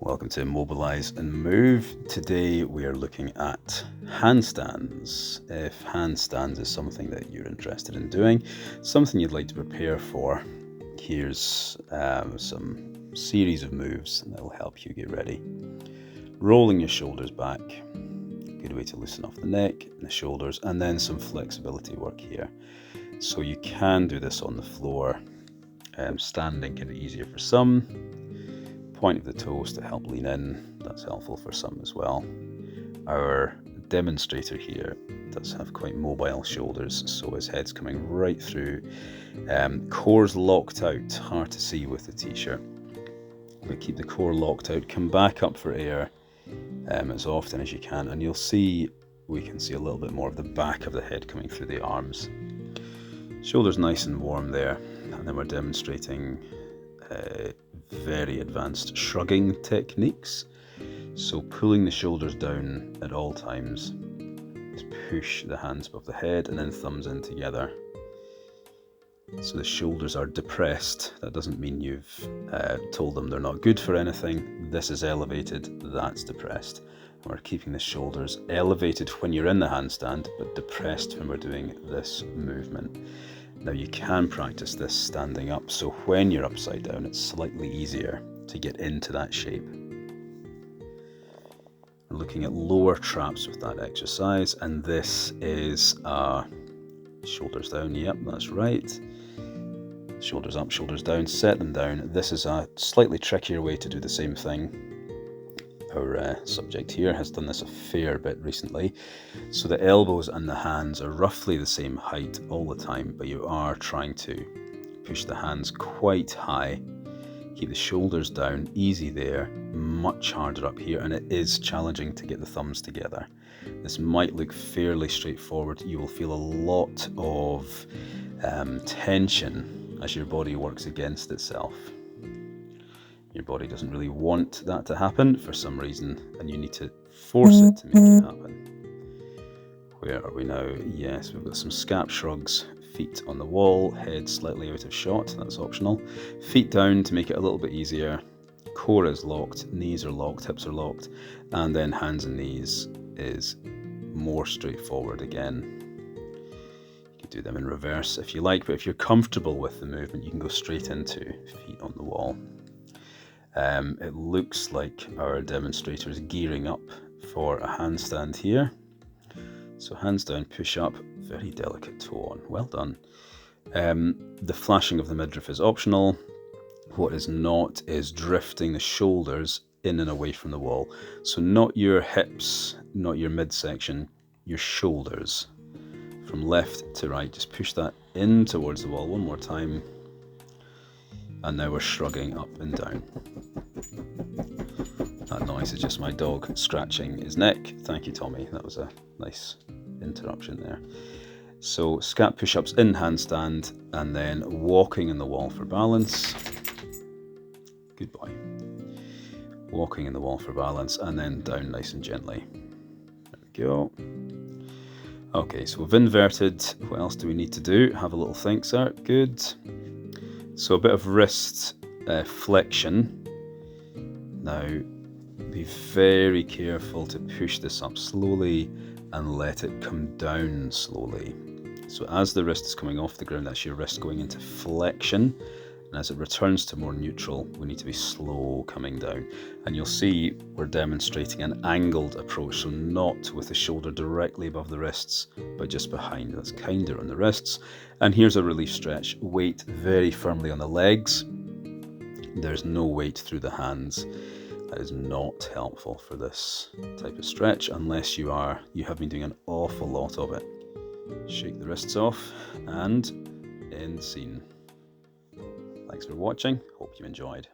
Welcome to Mobilize and Move. Today we are looking at handstands. If handstands is something that you're interested in doing, something you'd like to prepare for, here's some series of moves that will help you get ready. Rolling your shoulders back, good way to loosen off the neck and the shoulders, and then some flexibility work here. So you can do this on the floor. Standing can be easier for some. Point of the toes to help lean in, that's helpful for some as well. Our demonstrator here does have quite mobile shoulders, so his head's coming right through. Core's locked out, hard to see with the t-shirt, but keep the core locked out. Come back up for air as often as you can, and you'll see we can see a little bit more of the back of the head coming through the arms. Shoulders nice and warm there, and then we're demonstrating very advanced shrugging techniques. So pulling the shoulders down at all times. Just push the hands above the head and then thumbs in together. So the shoulders are depressed. That doesn't mean you've told them they're not good for anything. This is elevated, that's depressed. And we're keeping the shoulders elevated when you're in the handstand, but depressed when we're doing this movement. Now you can practice this standing up, so when you're upside down it's slightly easier to get into that shape. We're looking at lower traps with that exercise, and this is shoulders down, yep, that's right. Shoulders up, shoulders down, set them down. This is a slightly trickier way to do the same thing. Our subject here has done this a fair bit recently. So the elbows and the hands are roughly the same height all the time, but you are trying to push the hands quite high. Keep the shoulders down, easy there, much harder up here, and it is challenging to get the thumbs together. This might look fairly straightforward. You will feel a lot of tension as your body works against itself. Your body doesn't really want that to happen for some reason, and you need to force it to make it happen. Where are we now? Yes, we've got some scap shrugs, feet on the wall, head slightly out of shot, that's optional. Feet down to make it a little bit easier. Core is locked, knees are locked, hips are locked, and then hands and knees is more straightforward again. You can do them in reverse if you like, but if you're comfortable with the movement, you can go straight into feet on the wall. It looks like our demonstrator is gearing up for a handstand here. So hands down, push up, very delicate toe on, well done. The flashing of the midriff is optional. What is not is drifting the shoulders in and away from the wall. So not your hips, not your midsection, your shoulders. From left to right, just push that in towards the wall one more time. And now we're shrugging up and down. That noise is just my dog scratching his neck. Thank you, Tommy. That was a nice interruption there. So scap push-ups in handstand, and then walking in the wall for balance. Good boy. Walking in the wall for balance, and then down nice and gently. There we go. Okay, so we've inverted. What else do we need to do? Have a little think, sir. Good. So a bit of wrist flexion. Now, be very careful to push this up slowly and let it come down slowly. So as the wrist is coming off the ground, that's your wrist going into flexion. And as it returns to more neutral, we need to be slow coming down. And you'll see we're demonstrating an angled approach, so not with the shoulder directly above the wrists, but just behind. That's kinder on the wrists. And here's a relief stretch. Weight very firmly on the legs. There's no weight through the hands. That is not helpful for this type of stretch unless you have been doing an awful lot of it. Shake the wrists off and end scene. Thanks for watching. Hope you enjoyed.